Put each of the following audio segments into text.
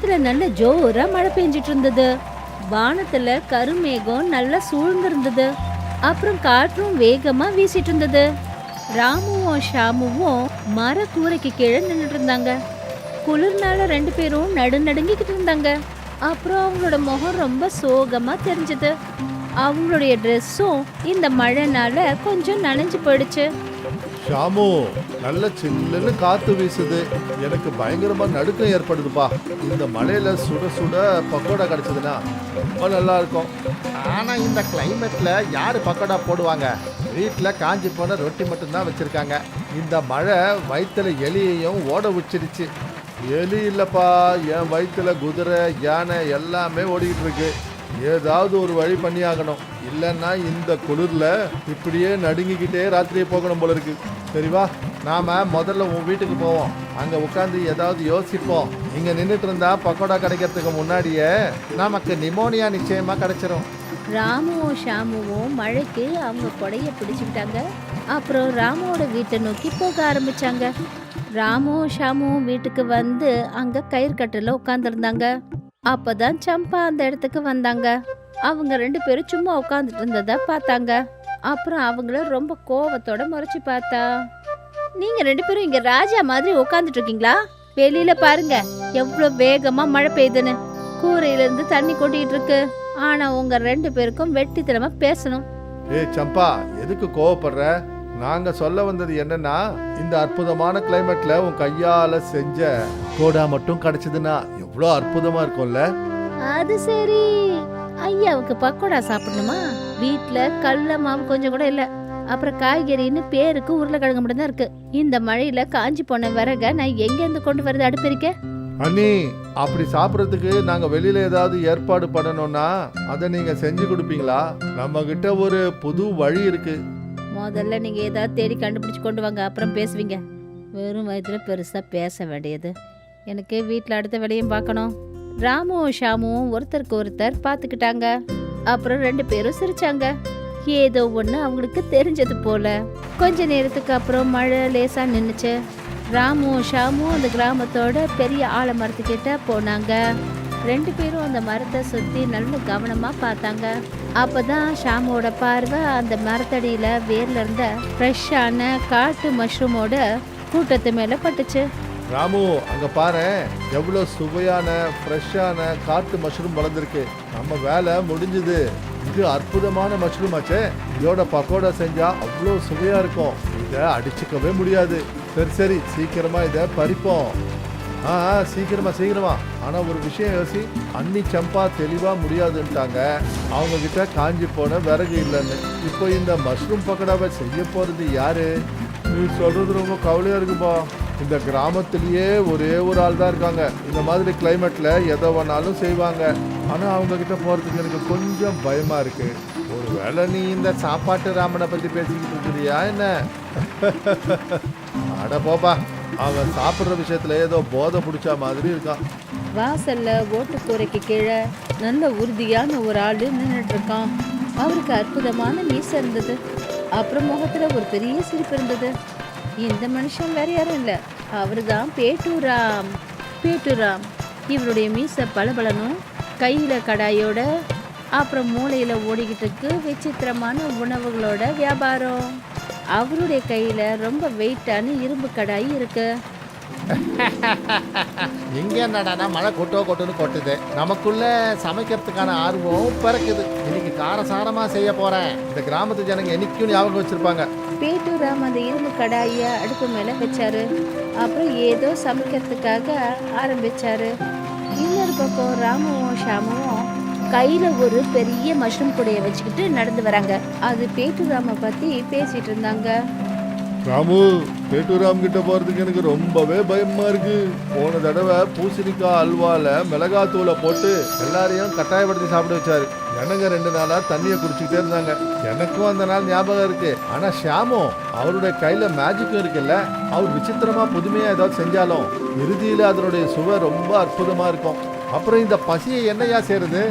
நேரத்துல நல்ல ஜோரா மழை பெஞ்சிட்டு இருந்தது. வானத்துல கருமேகம் நல்லா சூழ்ந்திருந்தது. அப்புறம் காற்றும் வேகமா வீசிட்டு இருந்தது. ராமுவும் ஷாமுவும் மர கூரைக்கு கீழே நின்றுட்டு இருந்தாங்க. குளிர்னால ரெண்டு பேரும் நடுநடுங்கிக்கிட்டு இருந்தாங்க. அப்புறம் அவங்களோட முகம் ரொம்ப சோகமா தெரிஞ்சது. அவங்களுடைய ட்ரெஸ்ஸும் இந்த மழைனால கொஞ்சம் நனைஞ்சு போயிடுச்சு. ஷாமு, நல்ல சில்லுன்னு காத்து வீசுது. எனக்கு பயங்கரமா நடுக்கம் ஏற்படுதுப்பா. இந்த மழையில சுட சுட பக்கோடா கிடைச்சதுன்னா ரொம்ப நல்லா இருக்கும். ஆனா இந்த கிளைமேட்ல யாரு பக்கோடா போடுவாங்க? வீட்டுல காஞ்சி போன ரொட்டி மட்டும்தான் வச்சிருக்காங்க. இந்த மழை வயிற்றுல எலியையும் ஓட வச்சிருச்சு. எலி இல்லப்பா, என் வயிற்றுல குதிரை யானை எல்லாமே ஓடிக்கிட்டு இருக்கு. ஏதாவது ஒரு வழி பண்ணி ஆகணும். இல்லைன்னா இந்த குளிர்ல இப்படியே நடுங்கிக்கிட்டே ராத்திரியே போகணும் போல இருக்கு. சரிவா, நாம முதல்ல உன் வீட்டுக்கு போவோம். அங்க உட்காந்து ஏதாவது யோசிப்போம். இங்க நின்றுட்டு இருந்தா பக்கோடா கிடைக்கிறதுக்கு முன்னாடியே நமக்கு நிமோனியா நிச்சயமா கிடைச்சிரும். ராமுவும் ஷாமுவும் மழைக்கு அவங்க கொடைய பிடிச்சுக்கிட்டாங்க. அப்புறம் ராமுவோட வீட்டை நோக்கி போக ஆரம்பிச்சாங்க. ராமுவும் ஷாமுவும் வீட்டுக்கு வந்து அங்க கயிறு கட்டில உட்காந்துருந்தாங்க. அப்பதான் சம்பா அந்த இடத்துக்கு வந்தாங்க. அவங்க ரெண்டு பேரும் சும்மா உட்காந்துட்டு இருந்தத பார்த்தாங்க. அப்புறம் அவங்கள ரொம்ப கோவத்தோட முறைச்சு பார்த்தா, நீங்க ரெண்டு பேரும் இங்க ராஜா மாதிரி உட்காந்துட்டு இருக்கீங்களா? வெளியில பாருங்க எவ்வளவு வேகமா மழை பெய்யுதுன்னு. கூரையில இருந்து தண்ணி கொட்டிட்டு இருக்கு. ஆனா உங்க ரெண்டு பேருக்கும் வெட்டித்தனமா பேசணும். சம்பா, எதுக்கு கோவப்படுற? நாங்க சொல்ல வந்தது என்னன்னா, இந்த அற்புதமான கிளைமேட்ல உன் கையால செஞ்ச கோடா மட்டும் கிடைச்சதுன்னா எவ்வளோ அற்புதமா இருக்கும்ல. அது சரி, ஐயாவுக்கு பக்கோடா சாப்பிடணுமா? வீட்ல கடல மாவு கொஞ்சம் கூட இல்ல. அப்புறம் காய்கறின்னு பேருக்கு உருளைக்கிழங்கு மட்டும் தான் இருக்கு. இந்த மழையில காஞ்சி போன விறக நான் எங்க இருந்து கொண்டு வரது அடுப்பெரிக்க? அண்ணி, அப்படி சாப்பிட்றதுக்கு நாங்க வெளியில ஏதாவது ஏற்பாடு பண்ணணும்னா அதை நீங்க செஞ்சு கொடுப்பீங்களா? நம்ம கிட்ட ஒரு புது வழி இருக்கு. முதல்ல நீங்க ஏதாவது தேடி கண்டுபிடிச்சு கொண்டு வாங்க, அப்புறம் பேசுவீங்க. வெறும் வயதுல பெருசா பேச வேண்டியது. எனக்கு வீட்டுல அடுத்த வேலையும் பார்க்கணும். ராமுவும் ஷாமுவும் ஒருத்தருக்கு ஒருத்தர் பார்த்துக்கிட்டாங்க. அப்புறம் ரெண்டு பேரும் சிரிச்சாங்க. ஏதோ ஒண்ணு அவங்களுக்கு தெரிஞ்சது போல. கொஞ்ச நேரத்துக்கு அப்புறம் மழை லேசா நின்னுச்சு. ராமுவும் ஷாமுவும் அந்த கிராமத்தோட பெரிய ஆலமரத்துக்கிட்ட போனாங்க. ரெண்டு பேரும் அந்த மரத்தை சுத்தி நல்ல கவனமா பார்த்தாங்க. அப்பதான் ஷாமோட பார்வை அந்த மரத்தடியில வேர்ல இருந்த ஃப்ரெஷ்ஷான காட்டு மஷ்ரூமோட கூட்டத்து மேல பட்டுச்சு. ராமு, அங்க பாரு, எவ்வளவு சுவையான ஃப்ரெஷ்ஷான காட்டு மஷ்ரூம் வளர்ந்துருக்கு. நம்ம வேலை முடிஞ்சுது. இது அற்புதமான மஷ்ரூம் ஆச்சே. இதோட பக்கோடா செஞ்சா அவ்வளோ சுவையா இருக்கும். இதை அடிச்சுக்கவே முடியாது. சரி சரி, சீக்கிரமா இதை பறிப்போம். சீக்கிரமா. ஆனா ஒரு விஷயம் யோசி. அன்னி சம்பா தெளிவா முடியாதுன்ட்டாங்க. அவங்க கிட்ட காஞ்சி போன விறகு இல்லைன்னு. இப்போ இந்த மஷ்ரூம் பக்கோடாவை செய்ய போறது யாரு? நீ சொல்றது ரொம்ப கவலையா இருக்குப்பா. இந்த கிராமத்திலேயே ஒரே ஒரு ஆள் தான் இருக்காங்க. இந்த மாதிரி கிளைமேட்ல எதை வேணாலும் செய்வாங்க. ஆனா அவங்க கிட்ட போறதுக்கு எனக்கு கொஞ்சம் பயமா இருக்கு. ஒருவேளை நீ இந்த சாப்பாட்டு ராமனை பத்தி பேசிக்கிட்டு இருக்கிறியா என்ன? அட போப்பா, அவன் சாப்பிட்ற விஷயத்துல ஏதோ போதை பிடிச்ச மாதிரி இருக்கான். வாசல்ல ஓட்டுக்கூரைக்கு கீழே நல்ல உறுதியான ஒரு ஆளு நின்றுட்டு இருக்கான். அவருக்கு அற்புதமான மீசை இருந்தது. அப்புறம் முகத்துல ஒரு பெரிய சிரிப்பு இருந்தது. இந்த மனுஷன் வேற யாரும் இல்ல, அவருதான் பேட்டூராம். இவருடைய மீசை பளபளனும், கையில கடாயோட, அப்புறம் மூளையில ஓடிக்கிட்டு இருக்கு விசித்திரமான உணவுகளோட வியாபாரம். அவருடைய கையில ரொம்ப வெயிட்டான இரும்பு கடாய் இருக்கு. இங்க என்னடா மழை கொட்டுன்னு கொட்டுது. நமக்குள்ள சமைக்கிறதுக்கான ஆர்வம் பிறக்குது. இன்னைக்கு காரசாரமா செய்ய போறேன். இந்த கிராமத்து ஜனங்க என்னைக்கும் ஞாபகம் வச்சிருப்பாங்க. பேட்டூராம் அந்த இரும்பு கடாய அடுப்பு மேல வச்சாரு. அப்புறம் ஏதோ சமைக்கிறதுக்காக ஆரம்பிச்சாரு. இன்னொரு பக்கம் ராமுவும் ஷாமுவும் கையில ஒரு பெரிய மஷ்ரூம் கூடைய வச்சுக்கிட்டு நடந்து வராங்க. அது பேட்டூராம பத்தி பேசிட்டு இருந்தாங்க. ராமு, பேட்டூராம் கிட்ட போறதுக்கு எனக்கு ரொம்பவே பயமா இருக்கு. போன தடவை பூசணிக்காய் அல்வால மிளகாத்தூளை போட்டு எல்லாரையும் கட்டாயப்படுத்தி சாப்பிட வச்சாரு. ஜனங்க 2 நாளா தண்ணியை குடிச்சுக்கிட்டே இருந்தாங்க. எனக்கும் அந்த நாள் ஞாபகம் இருக்கு. ஆனா ஷாமோ, அவருடைய கையில மேஜிக்கும் இருக்குல்ல. அவர் விசித்திரமா புதுமையா ஏதாவது செஞ்சாலும் இறுதியில அதனுடைய சுவை ரொம்ப அற்புதமா இருக்கும். அப்புறம் இந்த பசியை என்னையா செய்யறது?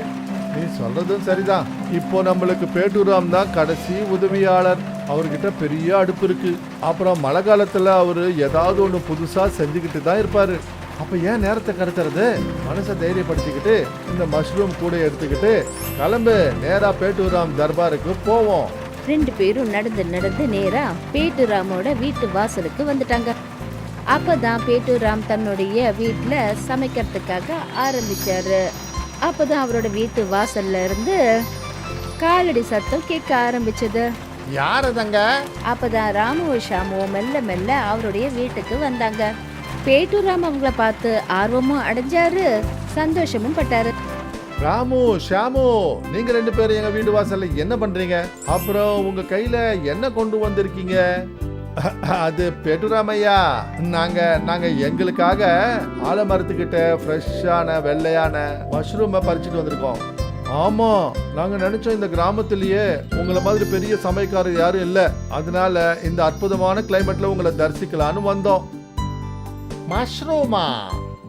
நீ சொல்றதும் சரிதான். இப்போ நம்மளுக்கு பேட்டூராம் தான் கடைசி உதவியாளர். அவர்கிட்ட பெரிய அடுப்பு இருக்கு. அப்புறம் மழை காலத்துல அவரு ஏதாவது ஒண்ணு புதுசா செஞ்சுக்கிட்டு தான் இருப்பாரு. அப்ப ஏன் நேரத்தை கடத்துறது? மனசை தைரியப்படுத்திக்கிட்டு இந்த மஷ்ரூம் கூட எடுத்துக்கிட்டு கிளம்பு, நேரா பேட்டூராம் தர்பாருக்கு போவோம். 2 பேரும் நடந்து நடந்து நேரா பேட்டுராமோட வீட்டு வாசலுக்கு வந்துட்டாங்க. அப்பதான் பேட்டுராம் தன்னுடைய வீட்டுல சமைக்கிறதுக்காக ஆரம்பிச்சாரு. அப்பதான் அவரோட வீட்டு வாசல்ல இருந்து காலடி சத்தம் கேட்க ஆரம்பிச்சது. யாரதங்க? அப்பதான் ராமுவும் ஷாமுவும் மெல்ல மெல்ல அவருடைய வீட்டுக்கு வந்தாங்க. பேட்டுராம் அவங்கள பார்த்து ஆர்வமும் அடைஞ்சாரு, சந்தோஷமும் பட்டாரு. ராமு, ஷாமு, நீங்க 2 பேரும் எங்க வீடு வாசல்ல என்ன பண்றீங்க? அப்புறம் உங்க கையில என்ன கொண்டு வந்திருக்கீங்க? அது பேட்டுராமையா, நாங்க எங்களுக்காக ஆலமரத்துக்கிட்ட ஃப்ரெஷ்ஷான வெள்ளையான மஷ்ரூமை பறிச்சுட்டு வந்திருக்கோம். ஆமா, நாங்க நினைச்சோம் இந்த கிராமத்திலேயே உங்களை மாதிரி பெரிய சமையல்காரர் யாரும் இல்ல, அதனால இந்த அற்புதமான கிளைமேட்ல உங்களை தரிசிக்கலான்னு வந்தோம். மஷ்ரூமா?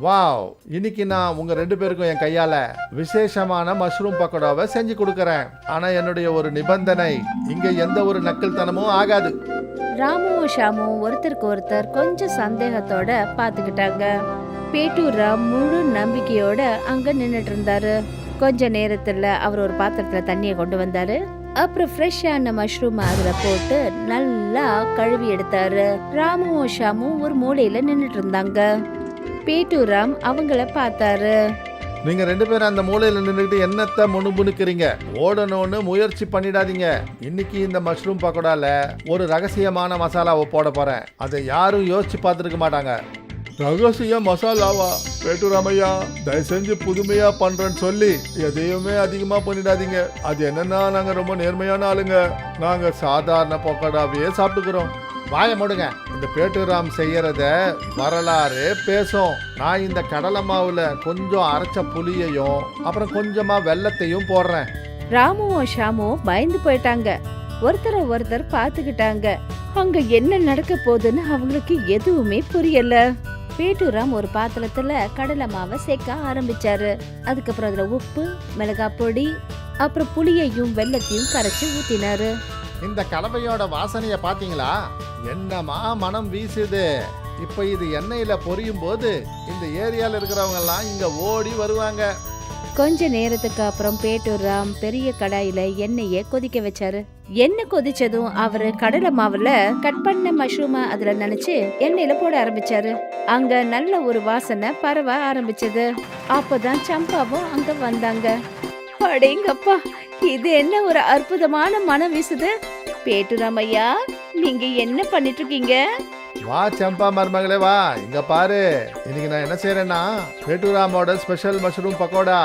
வாவ்! இன்னைக்கு நான் உங்க 2 பேருக்கும் என் கையால விசேஷமான மஷ்ரூம் பக்கோடாவை செஞ்சு கொடுக்கறேன். ஆனா என்னுடைய ஒரு நிபந்தனை, இங்க எந்த ஒரு நக்கல்தனமும் ஆகாது. ராமுவும் ஷாமுவும் ஒருத்தருக்கு ஒருத்தர் கொஞ்சம் சந்தேகத்தோட பாத்துக்கிட்டாங்க. பேட்டூராம் முழு நம்பிக்கையோட அங்க நின்னுட்டு இருந்தாரு. கொஞ்ச நேரத்துல அவர் ஒரு பாத்திரத்துல தண்ணியை கொண்டு வந்தாரு. அப்புறம் ஃப்ரெஷ்ஷான மஷ்ரூம் அதுல போட்டு நல்லா கழுவி எடுத்தாரு. ராமுவும் ஷாமும் ஒரு மூலையில நின்னுட்டு இருந்தாங்க. பேட்டூராம் அவங்கள பார்த்தாரு. நீங்க 2 பேரும் அந்த மூலையில நின்றுட்டு என்னத்த முணுமுணுக்கிறீங்க? ஓடணும்னு முயற்சி பண்ணிடாதீங்க. இன்னைக்கு இந்த மஷ்ரூம் பக்கோடால ஒரு ரகசியமான மசாலாவை போட போறேன். அதை யாரும் யோசிச்சு பார்த்துருக்க மாட்டாங்க. ரகசிய மசாலாவா? பேட்டுராமையா, தயவு செஞ்சு புதுமையா பண்றேன்னு சொல்லி எதையுமே அதிகமா பண்ணிடாதீங்க. அது என்னன்னா, நாங்க ரொம்ப நேர்மையான ஆளுங்க. நாங்க சாதாரண பக்கோடாவையே சாப்பிட்டுக்கிறோம். வாய மூடுங்க. இந்த பேட்டுராம் செய்யறத வரலாறு பேசும். நான் இந்த கடலை மாவுல கொஞ்சம் அரைச்ச புளியையும் அப்புறம் கொஞ்சமா வெல்லத்தையும் போடுறேன். ராமுவும் ஷாமுவும் பயந்து போயிட்டாங்க. ஒருத்தரை ஒருத்தர் பாத்துக்கிட்டாங்க. அங்க என்ன நடக்க போகுதுன்னு அவங்களுக்கு எதுவுமே புரியல. பேட்டூராம் ஒரு பாத்திரத்துல கடலை மாவை சேர்க்க ஆரம்பிச்சாரு. அதுக்கப்புறம் அதுல உப்பு, மிளகாய் பொடி, அப்புறம் புளியையும் வெல்லத்தையும் கரைச்சு ஊத்தினாரு. இந்த கலவையோட வாசனைய பாத்தீங்களா? என்னமா மனம் வீசுது. இப்ப இது எண்ணெயில பொரியும் போது இந்த ஏரியால இருக்கிறவங்க எல்லாம் இங்க ஓடி வருவாங்க. கொஞ்ச நேரத்துக்கு அப்புறம் பேட்டூராம் பெரிய கடாயில எண்ணெயை கொதிக்க வச்சாரு. எண்ணெய் கொதிச்சதும் அவரு கடலை மாவுல கட் பண்ண மஷ்ரூம அதுல நினைச்சு எண்ணெயில போட ஆரம்பிச்சாரு. அங்க நல்ல ஒரு வாசனை பரவ ஆரம்பிச்சது. அப்பதான் சம்பாவும் அங்க வந்தாங்க. அடேங்கப்பா, இது என்ன ஒரு அற்புதமான மனம் வீசுது. பேட்டூராம் ஐயா, நீங்க என்ன பண்ணிட்டு இருக்கீங்க? வா சம்பா மருமகளே, வா இங்க பாரு. இன்னைக்கு நான் என்ன செய்யறேன்னா, பேட்டூராமோட ஸ்பெஷல் மஷ்ரூம் பக்கோடா.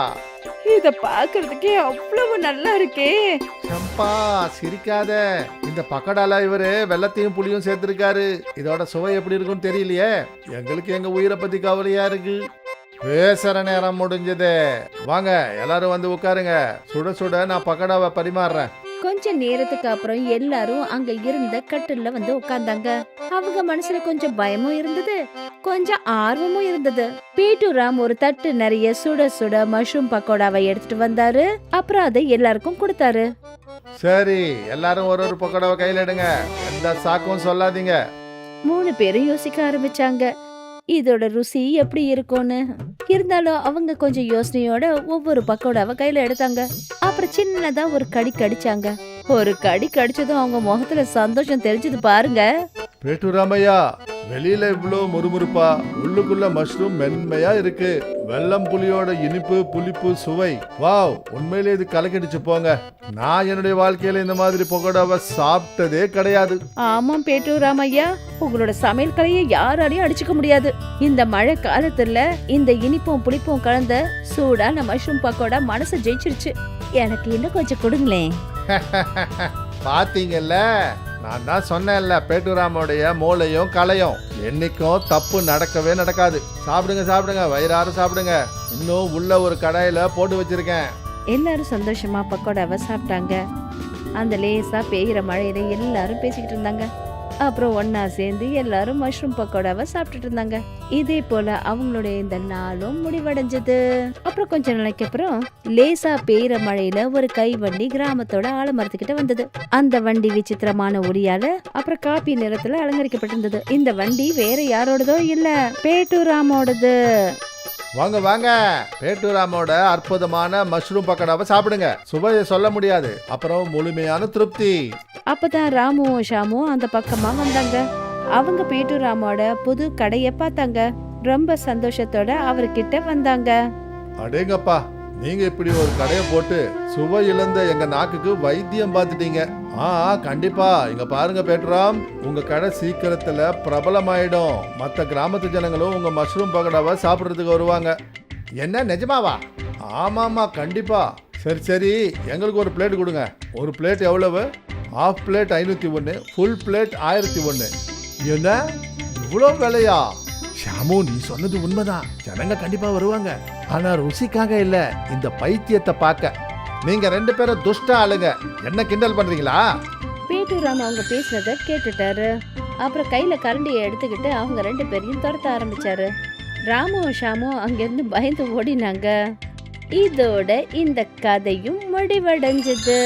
இத பாக்குறதுக்கே அவ்வளவு நல்லா இருக்கே. சம்பா, சிரிக்காத. இந்த பக்கோடால இவரு வெல்லத்தையும் புளியும் சேர்த்திருக்காரு. இதோட சுவை எப்படி இருக்கும்னு தெரியலையே. எங்களுக்கு எங்க உயிரை பத்தி கவலையா இருக்கு. பேசுற நேரம் முடிஞ்சது. வாங்க எல்லாரும் வந்து உட்காருங்க. சுட சுட நான் பக்கோடாவை பரிமாறுறேன். கொஞ்ச நேரத்துக்கு அப்புறம் எல்லாரும் அங்க இருந்த கட்டில்ல வந்து உட்கார்ந்தாங்க. அவங்க மனசுல கொஞ்சம் பயமும் இருந்தது, கொஞ்சம் ஆர்வமும் இருந்தது. பேட்டூராம் ஒரு தட்டு நிறைய சுட சுட மஷ்ரூம் பக்கோடாவை எடுத்துட்டு வந்தாரு. அப்புறம் அதை எல்லாருக்கும் கொடுத்தாரு. சரி, எல்லாரும் ஒரு ஒரு பக்கோடாவை கையில எடுங்க. எந்த சாக்கும் சொல்லாதீங்க. 3 பேரும் யோசிக்க ஆரம்பிச்சாங்க, இதோட ருசி எப்படி இருக்கும்னு. இருந்தாலும் அவங்க கொஞ்சம் யோசனையோட ஒவ்வொரு பக்கோடாவை கையில எடுத்தாங்க. அப்புறம் சின்னதா ஒரு கடி கடிச்சாங்க. ஒரு கடி கடிச்சதும் அவங்க முகத்துல சந்தோஷம் தெரிஞ்சது பாருங்க. பேட்டூராமையா, வெளியில இவ்வளோ முறுமுறுப்பா, உள்ளுக்குள்ள மஷ்ரூம் மென்மையா இருக்கு. வெல்லம் புளியோட இனிப்பு, புளிப்பு, சுவை, வாவ்! உண்மையிலே இது கலக்கிடுச்சு போங்க. நான் என்னுடைய வாழ்க்கையில இந்த மாதிரி பக்கோடாவை சாப்பிட்டதே கிடையாது. ஆமாம் பேட்டூராம் ஐயா, உங்களோட சமையல் கலையை யாராலையும் அடிச்சுக்க முடியாது. இந்த மழை காலத்துல இந்த இனிப்பும் புளிப்பும் கலந்த சூடான மஷ்ரூம் பக்கோடா மனசை ஜெயிச்சிருச்சு. எனக்கு இன்னும் கொஞ்சம் கொடுங்களேன். பாத்தீங்கல்ல, நான் தான் சொன்னேன்ல, பேட்டூராமோடைய மூளையும் கலையும். என்னைக்கும் தப்பு நடக்கவே நடக்காது. சாப்பிடுங்க சாப்பிடுங்க, வயிறார சாப்பிடுங்க. இன்னும் உள்ள ஒரு கடாயில போட்டு வச்சிருக்கேன். எல்லாரும் சந்தோஷமா பக்கோடாவை சாப்பிட்டாங்க. அந்த லேசா பெய்கிற மழையில எல்லாரும் பேசிக்கிட்டு இருந்தாங்க. அப்புறம் ஒன்னா சேர்ந்து எல்லாரும் மஷ்ரூம் பக்கோடாவை சாப்பிட்டுட்டு இருந்தாங்க. இதே போல அவங்களுடைய இந்த நாளும் முடிவடைஞ்சது. அப்புறம் கொஞ்ச நாளைக்கு அப்புறம் லேசா பெய்யற மழையில ஒரு கை வண்டி கிராமத்தோட ஆலமரத்துக்கிட்ட வந்தது. அந்த வண்டி விசித்திரமான ஒளியால அப்புறம் காப்பி நிறத்துல அலங்கரிக்கப்பட்டிருந்தது. இந்த வண்டி வேற யாரோடதோ இல்ல, பேட்டூராமோடது. வாங்க வாங்க, பேட்டூராமோட அற்புதமான மஷ்ரூம் பக்கோடாவை சாப்பிடுங்க. சுவையை சொல்ல முடியாது, அப்புறம் முழுமையான திருப்தி. அப்பதான் ராமுவும் ஷாமும் அந்த பக்கமா வந்தாங்க. அவங்க பேட்டூராமோட புது கடைய பார்த்தாங்க. ரொம்ப சந்தோஷத்தோட அவர்கிட்ட வந்தாங்க. அடேங்கப்பா, நீங்க இப்படி ஒரு கடையை போட்டு சுவை இழந்த எங்க நாக்குக்கு வைத்தியம் பார்த்துட்டீங்க. கண்டிப்பா. இங்க பாருங்க பேட்டூராம், உங்க கடை சீக்கிரத்துல பிரபலமாயிடும். மற்ற கிராமத்து ஜனங்களும் உங்க மஷ்ரூம் பக்கோடாவை சாப்பிட்றதுக்கு வருவாங்க. என்ன நிஜமாவா? ஆமாமா, கண்டிப்பா. சரி சரி, எங்களுக்கு ஒரு பிளேட் கொடுங்க. ஒரு பிளேட் எவ்வளவு? Half plate 501, full plate 1001. என்ன இவ்வளோ விலையா? ஷாமு, நீ சொன்னது உண்மைதான். ஜனங்க கண்டிப்பா வருவாங்க. ஆனா ருசிக்காக இல்ல, இந்த பைத்தியத்தை பார்க்க. நீங்க 2 பேரும் துஷ்ட ஆளுங்க. என்ன கிண்டல் பண்றீங்களா? பேட்டூராம் அவங்க பேசுனத கேட்டுட்டாரு. அப்புறம் கையில கரண்டியை எடுத்துக்கிட்டு அவங்க 2 பேரையும் துரத்த ஆரம்பிச்சாரு. ராமுவும் ஷாமும் அங்கிருந்து பயந்து ஓடினாங்க. இதோட இந்த கதையும் முடிவடைஞ்சது.